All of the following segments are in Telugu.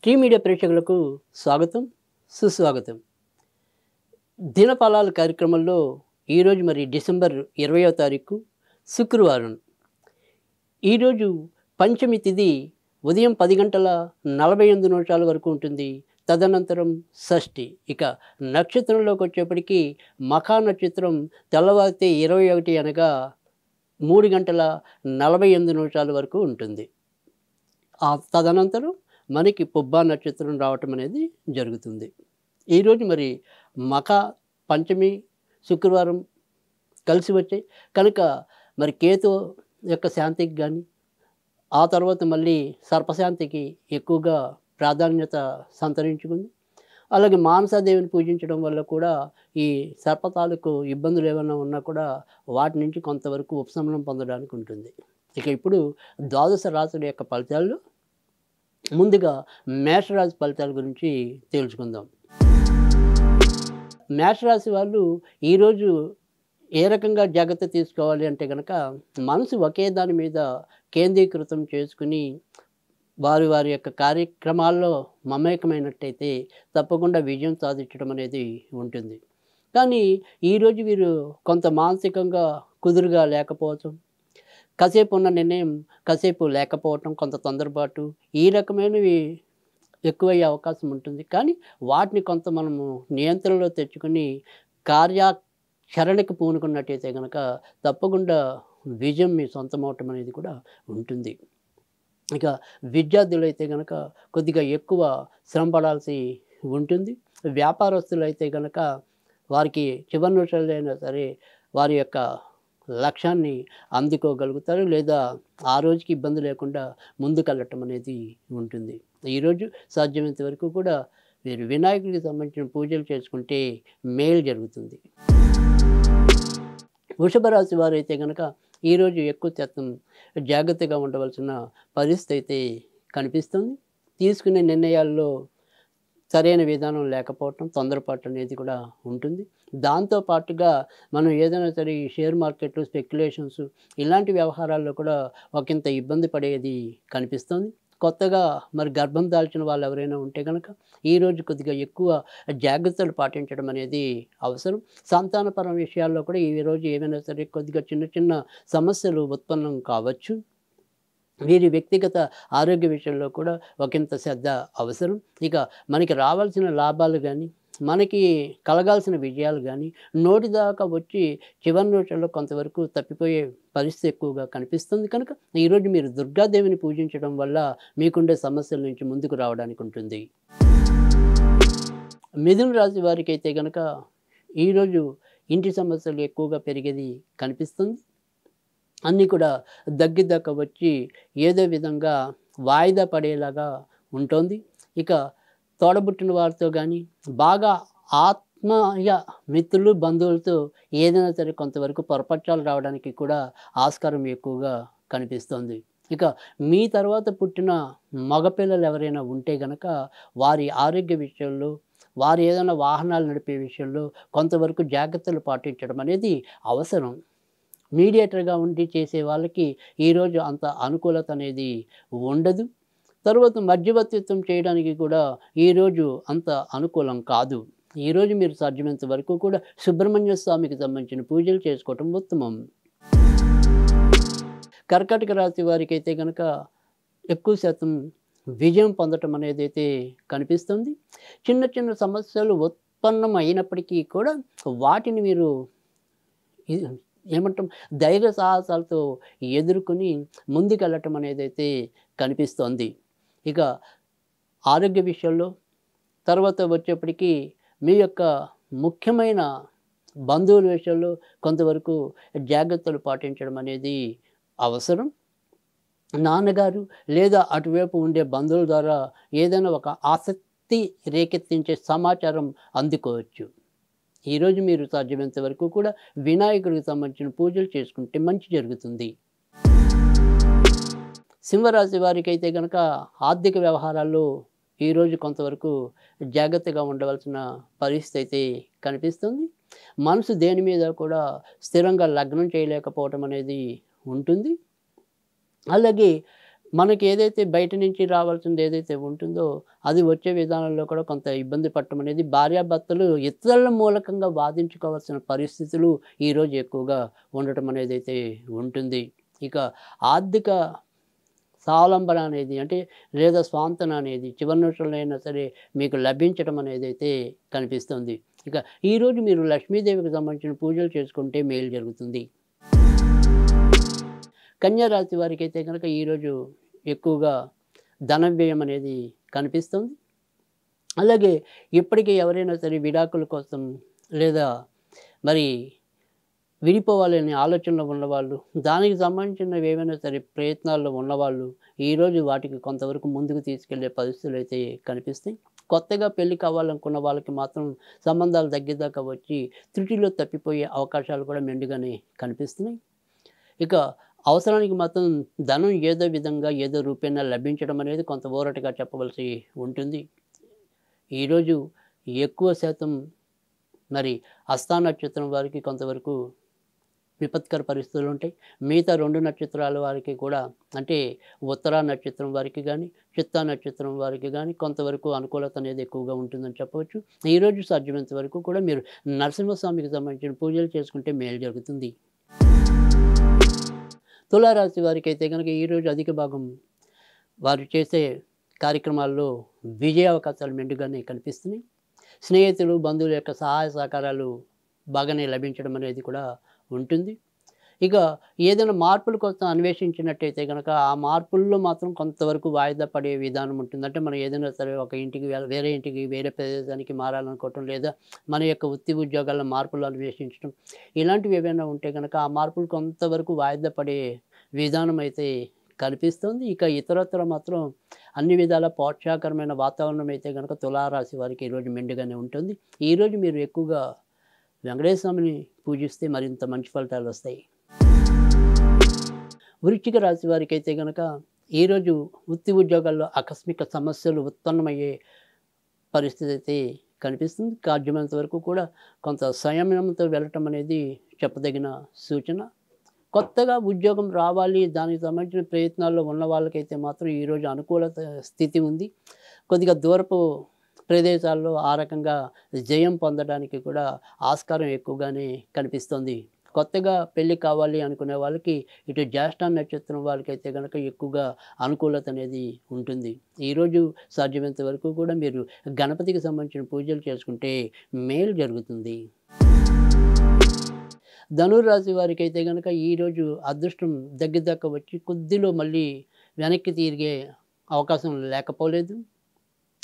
టీ మీడియా ప్రేక్షకులకు స్వాగతం, సుస్వాగతం. దినఫలాల కార్యక్రమంలో ఈరోజు డిసెంబర్ 20వ తారీఖు శుక్రవారం. ఈరోజు పంచమి తిథి ఉదయం 10:48 వరకు ఉంటుంది. తదనంతరం షష్ఠి. ఇక నక్షత్రంలోకి వచ్చేప్పటికీ మఖా నక్షత్రం తెల్లవారితే 21 అనగా 3:48 వరకు ఉంటుంది. తదనంతరం మనకి పుబ్బా నక్షత్రం రావటం అనేది జరుగుతుంది. ఈరోజు మఖ పంచమి శుక్రవారం కలిసి వచ్చాయి కనుక కేతు యొక్క శాంతికి కానీ ఆ తర్వాత మళ్ళీ సర్పశాంతికి ఎక్కువగా ప్రాధాన్యత సంతరించుకుంది. అలాగే మానసాదేవిని పూజించడం వల్ల కూడా ఈ సర్పతాలకు ఇబ్బందులు ఏమైనా ఉన్నా కూడా వాటి నుంచి కొంతవరకు ఉపశమనం పొందడానికి ఉంటుంది. ఇక ఇప్పుడు ద్వాదశ రాశుల యొక్క ఫలితాలు ముందుగా మేషరాశి ఫలితాల గురించి తెలుసుకుందాం. మేషరాశి వాళ్ళు ఈరోజు ఏ రకంగా జాగ్రత్త తీసుకోవాలి అంటే కనుక మనసు ఒకే దాని మీద కేంద్రీకృతం చేసుకుని వారి వారి యొక్క కార్యక్రమాల్లో మమేకమైనట్టయితే తప్పకుండా విజయం సాధించడం అనేది ఉంటుంది. కానీ ఈరోజు వీరు కొంత మానసికంగా కుదురుగా లేకపోవటం, కాసేపు ఉన్న నిర్ణయం కాసేపు లేకపోవటం, కొంత తొందరపాటు ఈ రకమైనవి ఎక్కువయ్యే అవకాశం ఉంటుంది. కానీ వాటిని కొంత మనము నియంత్రణలో తెచ్చుకొని కార్యాచరణకు పూనుకున్నట్టయితే కనుక తప్పకుండా విజయం మీ సొంతమవటం అనేది కూడా ఉంటుంది. ఇక విద్యార్థులు అయితే కనుక కొద్దిగా ఎక్కువ శ్రమ పడాల్సి ఉంటుంది. వ్యాపారస్తులు అయితే కనుక వారికి చివరి నిమిషాలు అయినా సరే వారి యొక్క లక్ష్యాన్ని అందుకోగలుగుతారు, లేదా ఆ రోజుకి ఇబ్బంది లేకుండా ముందుకెళ్ళటం అనేది ఉంటుంది. ఈరోజు సాధ్యమైనంత వరకు కూడా మీరు వినాయకుడికి సంబంధించిన పూజలు చేసుకుంటే మేలు జరుగుతుంది. వృషభ రాశి వారు అయితే కనుక ఈరోజు ఎక్కువ శాతం జాగ్రత్తగా ఉండవలసిన పరిస్థితి అయితే కనిపిస్తుంది. తీసుకునే నిర్ణయాల్లో సరైన విధానం లేకపోవటం, తొందరపాటు అనేది కూడా ఉంటుంది. దాంతోపాటుగా మనం ఏదైనా సరే ఈ షేర్ మార్కెట్లు, స్పెక్యులేషన్స్ ఇలాంటి వ్యవహారాల్లో కూడా ఒకంత ఇబ్బంది పడేది కనిపిస్తుంది. కొత్తగా గర్భం దాల్చిన వాళ్ళు ఎవరైనా ఉంటే కనుక ఈరోజు కొద్దిగా ఎక్కువ జాగ్రత్తలు పాటించడం అనేది అవసరం. సంతానపరం విషయాల్లో కూడా ఈరోజు ఏమైనా సరే కొద్దిగా చిన్న చిన్న సమస్యలు ఉత్పన్నం కావచ్చు. వీరి వ్యక్తిగత ఆరోగ్య విషయంలో కూడా ఒకంత శ్రద్ధ అవసరం. ఇక మనకి రావాల్సిన లాభాలు కానీ మనకి కలగాల్సిన విజయాలు కానీ నోటి దాకా వచ్చి చివరి నిమిషంలో కొంతవరకు తప్పిపోయే పరిస్థితి ఎక్కువగా కనిపిస్తుంది. కనుక ఈరోజు మీరు దుర్గాదేవిని పూజించడం వల్ల మీకుండే సమస్యల నుంచి ముందుకు రావడానికి ఉంటుంది. మిథున రాశి వారికి అయితే కనుక ఈరోజు ఇంటి సమస్యలు ఎక్కువగా పెరిగేది కనిపిస్తుంది. అన్నీ కూడా దగ్గర వచ్చి ఏదో విధంగా వాయిదా పడేలాగా ఉంటుంది. ఇక తోడబుట్టిన వారితో కానీ బాగా ఆత్మీయ మిత్రులు, బంధువులతో ఏదైనా సరే కొంతవరకు పొరపక్షాలు రావడానికి కూడా ఆస్కారం ఎక్కువగా కనిపిస్తుంది. ఇక మీ తర్వాత పుట్టిన మగపిల్లలు ఎవరైనా ఉంటే కనుక వారి ఆరోగ్య విషయంలో, వారు ఏదైనా వాహనాలు నడిపే విషయంలో కొంతవరకు జాగ్రత్తలు పాటించడం అనేది అవసరం. మీడియేటర్గా ఉండి చేసే వాళ్ళకి ఈరోజు అంత అనుకూలత అనేది ఉండదు. తర్వాత మధ్యవర్తిత్వం చేయడానికి కూడా ఈరోజు అంత అనుకూలం కాదు. ఈరోజు మీరు సాధ్యమైనంత వరకు కూడా సుబ్రహ్మణ్య స్వామికి సంబంధించిన పూజలు చేసుకోవటం ఉత్తమం. కర్కాటక రాశి వారికి అయితే కనుక ఎక్కువ శాతం విజయం పొందటం అనేది అయితే కనిపిస్తుంది. చిన్న చిన్న సమస్యలు ఉత్పన్నం అయినప్పటికీ కూడా వాటిని మీరు ధైర్య సాహసాలతో ఎదుర్కొని ముందుకెళ్ళటం అనేది అయితే కనిపిస్తోంది. ఇక ఆరోగ్య విషయంలో తర్వాత వచ్చేప్పటికీ మీ యొక్క ముఖ్యమైన బంధువుల విషయంలో కొంతవరకు జాగ్రత్తలు పాటించడం అనేది అవసరం. నాన్నగారు లేదా అటువైపు ఉండే బంధువుల ద్వారా ఏదైనా ఒక ఆసక్తి రేకెత్తించే సమాచారం అందుకోవచ్చు. ఈరోజు మీరు సాధ్యమైనంత వరకు కూడా వినాయకుడికి సంబంధించిన పూజలు చేసుకుంటే మంచి జరుగుతుంది. సింహరాశి వారికి అయితే కనుక ఆర్థిక వ్యవహారాల్లో ఈరోజు కొంతవరకు జాగ్రత్తగా ఉండవలసిన పరిస్థితి అయితే కనిపిస్తుంది. మనసు దేని మీద కూడా స్థిరంగా లగ్నం చేయలేకపోవటం అనేది ఉంటుంది. అలాగే మనకి ఏదైతే బయట నుంచి రావాల్సింది ఏదైతే ఉంటుందో అది వచ్చే విధానంలో కూడా కొంత ఇబ్బంది పడటం అనేది, భార్యాభర్తలు ఇతరుల మూలకంగా వాదించుకోవాల్సిన పరిస్థితులు ఈరోజు ఎక్కువగా ఉండటం అనేది అయితే ఉంటుంది. ఇక ఆర్థిక స్వావలంబన అనేది అంటే లేదా స్వాంతన అనేది చివరి నిమిషంలో అయినా సరే మీకు లభించడం అనేది అయితే కనిపిస్తుంది. ఇక ఈరోజు మీరు లక్ష్మీదేవికి సంబంధించిన పూజలు చేసుకుంటే మేలు జరుగుతుంది. కన్యా రాశి వారికి అయితే కనుక ఈరోజు ఎక్కువగా ధన వ్యయం అనేది కనిపిస్తుంది. అలాగే ఇప్పటికీ ఎవరైనా సరే విడాకుల కోసం లేదా మరి విడిపోవాలనే ఆలోచనలో ఉన్నవాళ్ళు, దానికి సంబంధించినవి ఏవైనా సరే ప్రయత్నాల్లో ఉన్నవాళ్ళు ఈరోజు వాటికి కొంతవరకు ముందుకు తీసుకెళ్లే పరిస్థితులు అయితే కనిపిస్తాయి. కొత్తగా పెళ్లి కావాలనుకున్న వాళ్ళకి మాత్రం సంబంధాలు దగ్గరదాకా వచ్చి త్రుటిలో తప్పిపోయే అవకాశాలు కూడా మెండుగానే కనిపిస్తున్నాయి. ఇక అవసరానికి మాత్రం ధనం ఏదో విధంగా ఏదో రూపేణా లభించడం అనేది కొంత ఊరటగా చెప్పవలసి ఉంటుంది. ఈరోజు ఎక్కువ శాతం మరి హస్తా నక్షత్రం వారికి కొంతవరకు విపత్కర పరిస్థితులు ఉంటాయి. మిగతా 2 నక్షత్రాల వారికి కూడా అంటే ఉత్తరా నక్షత్రం వారికి కానీ చిత్తా నక్షత్రం వారికి కానీ కొంతవరకు అనుకూలత అనేది ఎక్కువగా ఉంటుందని చెప్పవచ్చు. ఈరోజు సాధ్యమైనంత వరకు కూడా మీరు నరసింహస్వామికి సంబంధించిన పూజలు చేసుకుంటే మేలు జరుగుతుంది. తులారాశి వారికి అయితే కనుక ఈరోజు అధిక భాగం వారు చేసే కార్యక్రమాల్లో విజయ అవకాశాలు మెండుగానే కనిపిస్తున్నాయి. స్నేహితులు బంధువుల యొక్క సహాయ సహకారాలు బాగానే లభించడం అనేది కూడా ఉంటుంది. ఇక ఏదైనా మార్పుల కోసం అన్వేషించినట్టయితే కనుక ఆ మార్పుల్లో మాత్రం కొంతవరకు వాయిదా పడే విధానం ఉంటుంది. అంటే మనం ఏదైనా సరే ఒక ఇంటికి వేరే ఇంటికి వేరే ప్రదేశానికి మారాలనుకోవటం, లేదా మన యొక్క వృత్తి ఉద్యోగాల్లో మార్పులు అన్వేషించడం, ఇలాంటివి ఏవైనా ఉంటే కనుక ఆ మార్పులు కొంతవరకు వాయిదా పడే విధానం అయితే కనిపిస్తుంది. ఇక ఇతరత్ర మాత్రం అన్ని విధాల ప్రోత్సాహకరమైన వాతావరణం అయితే కనుక తులారాశి వారికి ఈరోజు మెండుగానే ఉంటుంది. ఈరోజు మీరు ఎక్కువగా వెంకటేశ్వర స్వామిని పూజిస్తే మరింత మంచి ఫలితాలు వస్తాయి. వృశ్చిక రాశి వారికి అయితే కనుక ఈరోజు వృత్తి ఉద్యోగాల్లో ఆకస్మిక సమస్యలు ఉత్పన్నమయ్యే పరిస్థితి అయితే కనిపిస్తుంది. సాధ్యమైనంత వరకు కూడా కొంత సంయమనంతో వెళ్ళటం అనేది చెప్పదగిన సూచన. కొత్తగా ఉద్యోగం రావాలి, దానికి సంబంధించిన ప్రయత్నాల్లో ఉన్న వాళ్ళకైతే మాత్రం ఈరోజు అనుకూలత స్థితి ఉంది. కొద్దిగా దూరపు ప్రదేశాల్లో ఆ రకంగా జయం పొందడానికి కూడా ఆస్కారం ఎక్కువగానే కనిపిస్తుంది. కొత్తగా పెళ్ళి కావాలి అనుకునే వాళ్ళకి ఇటు జ్యేష్ఠ నక్షత్రం వాళ్ళకైతే కనుక ఎక్కువగా అనుకూలత అనేది ఉంటుంది. ఈరోజు సాధ్యమైనంత వరకు కూడా మీరు గణపతికి సంబంధించిన పూజలు చేసుకుంటే మేలు జరుగుతుంది. ధనుర్రాశి వారికి అయితే కనుక ఈరోజు అదృష్టం దగ్గరదాకా వచ్చి కొద్దిలో మళ్ళీ వెనక్కి తిరిగే అవకాశం లేకపోలేదు.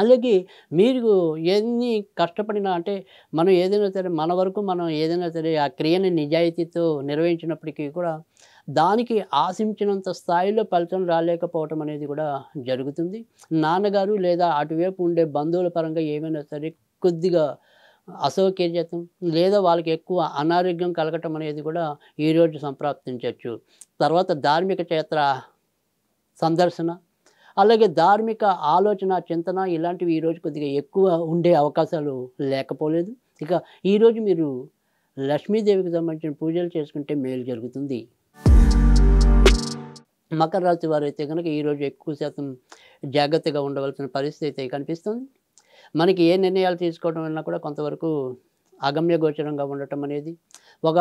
అలాగే మీరు ఎన్ని కష్టపడినా అంటే మనం ఏదైనా సరే మన వరకు మనం ఏదైనా సరే ఆ క్రియని నిజాయితీతో నిర్వహించినప్పటికీ కూడా దానికి ఆశించినంత స్థాయిలో ఫలితం రాలేకపోవటం అనేది కూడా జరుగుతుంది. నాన్నగారు లేదా అటువైపు ఉండే బంధువుల పరంగా ఏమైనా సరే కొద్దిగా అసౌకర్యతం లేదా వాళ్ళకి ఎక్కువ అనారోగ్యం కలగటం అనేది కూడా ఈరోజు సంప్రాప్తించవచ్చు. తర్వాత ధార్మిక క్షేత్ర సందర్శన, అలాగే ధార్మిక ఆలోచన చింతన ఇలాంటివి ఈరోజు కొద్దిగా ఎక్కువ ఉండే అవకాశాలు లేకపోలేదు. ఇక ఈరోజు మీరు లక్ష్మీదేవికి సంబంధించిన పూజలు చేసుకుంటే మేలు జరుగుతుంది. మకర రాశి వారైతే కనుక ఈరోజు ఎక్కువ శాతం జాగ్రత్తగా ఉండవలసిన పరిస్థితి అయితే కనిపిస్తుంది. మనకి ఏ నిర్ణయాలు తీసుకోవడం వలన కూడా కొంతవరకు అగమ్య గోచరంగా ఉండటం అనేది, ఒక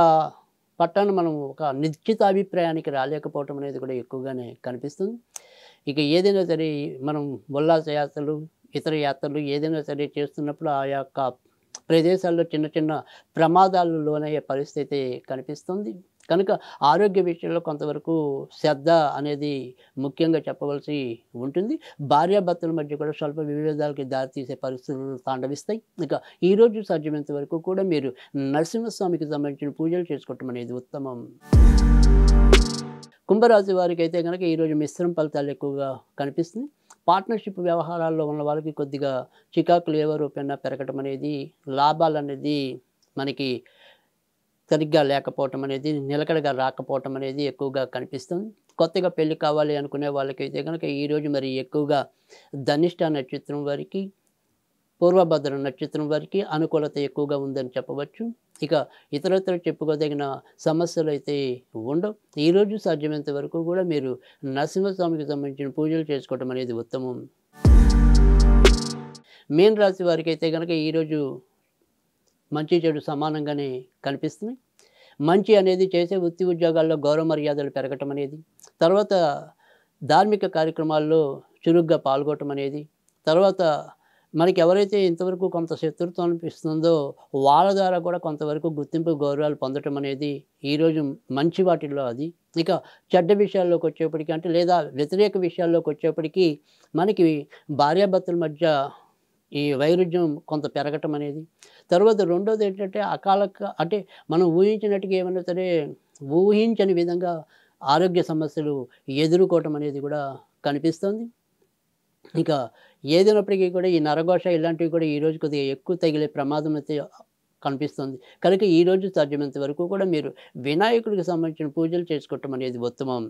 పట్టాన మనం ఒక నిశ్చిత అభిప్రాయానికి రాలేకపోవటం అనేది కూడా ఎక్కువగానే కనిపిస్తుంది. ఇక ఏదైనా సరే మనం ఉల్లాస యాత్రలు, ఇతర యాత్రలు ఏదైనా సరే చేస్తున్నప్పుడు ఆ యొక్క ప్రదేశాల్లో చిన్న చిన్న ప్రమాదాలు లోనయ్యే పరిస్థితి కనిపిస్తుంది. కనుక ఆరోగ్య విషయంలో కొంతవరకు శ్రద్ధ అనేది ముఖ్యంగా చెప్పవలసి ఉంటుంది. భార్యాభర్తల మధ్య కూడా స్వల్ప విభేదాలకి దారితీసే పరిస్థితులు తాండవిస్తాయి. ఇక ఈరోజు సాధ్యమైనంత వరకు కూడా మీరు నరసింహస్వామికి సంబంధించిన పూజలు చేసుకోవటం అనేది ఉత్తమం. కుంభరాశి వారికి అయితే కనుక ఈరోజు మిశ్రమ ఫలితాలు ఎక్కువగా కనిపిస్తుంది. పార్ట్నర్షిప్ వ్యవహారాల్లో ఉన్న వాళ్ళకి కొద్దిగా చికాకులు ఏవో రూపేణా పెరగటం అనేది, లాభాలు అనేది మనకి సరిగ్గా లేకపోవటం అనేది, నిలకడగా రాకపోవటం అనేది ఎక్కువగా కనిపిస్తుంది. కొత్తగా పెళ్లి కావాలి అనుకునే వాళ్ళకైతే కనుక ఈరోజు మరి ఎక్కువగా ధనిష్ట నక్షత్రం వారికి, పూర్వభద్ర నక్షత్రం వారికి అనుకూలత ఎక్కువగా ఉందని చెప్పవచ్చు. ఇక ఇతరత్ర చెప్పుకోదగిన సమస్యలైతే ఉండవు. ఈరోజు సాధ్యమైనంత వరకు కూడా మీరు నరసింహస్వామికి సంబంధించిన పూజలు చేసుకోవటం అనేది ఉత్తమం. మీన రాశి వారికైతే గనక ఈరోజు మంచి చెడు సమానంగానే కనిపిస్తుంది. మంచి అనేది చేసే వృత్తి ఉద్యోగాల్లో గౌరవ మర్యాదలు పెరగటం అనేది, తర్వాత ధార్మిక కార్యక్రమాల్లో చురుగ్గా పాల్గొనటం అనేది, తర్వాత మనకి ఎవరైతే ఇంతవరకు కొంత శత్రుత్వం అనిపిస్తుందో వాళ్ళ ద్వారా కూడా కొంతవరకు గుర్తింపు గౌరవాలు పొందటం అనేది ఈరోజు మంచి వాటిల్లో అది. ఇక చెడ్డ విషయాల్లోకి వచ్చేప్పటికి అంటే లేదా వ్యతిరేక విషయాల్లోకి వచ్చేప్పటికి మనకి భార్యాభర్తల మధ్య ఈ వైరుధ్యం కొంత పెరగటం అనేది. తర్వాత రెండోది ఏంటంటే అంటే మనం ఊహించినట్టుగా ఏమన్నా సరే ఊహించని విధంగా ఆరోగ్య సమస్యలు ఎదుర్కోవటం అనేది కూడా కనిపిస్తుంది. ఇక ఏదైనప్పటికీ కూడా ఈ నరఘోష ఇలాంటివి కూడా ఈరోజు కొద్దిగా ఎక్కువ తగిలే ప్రమాదం అయితే కనిపిస్తుంది. కనుక ఈరోజు సాధ్యమైనంత వరకు కూడా మీరు వినాయకుడికి సంబంధించిన పూజలు చేసుకోవటం అనేది ఉత్తమం.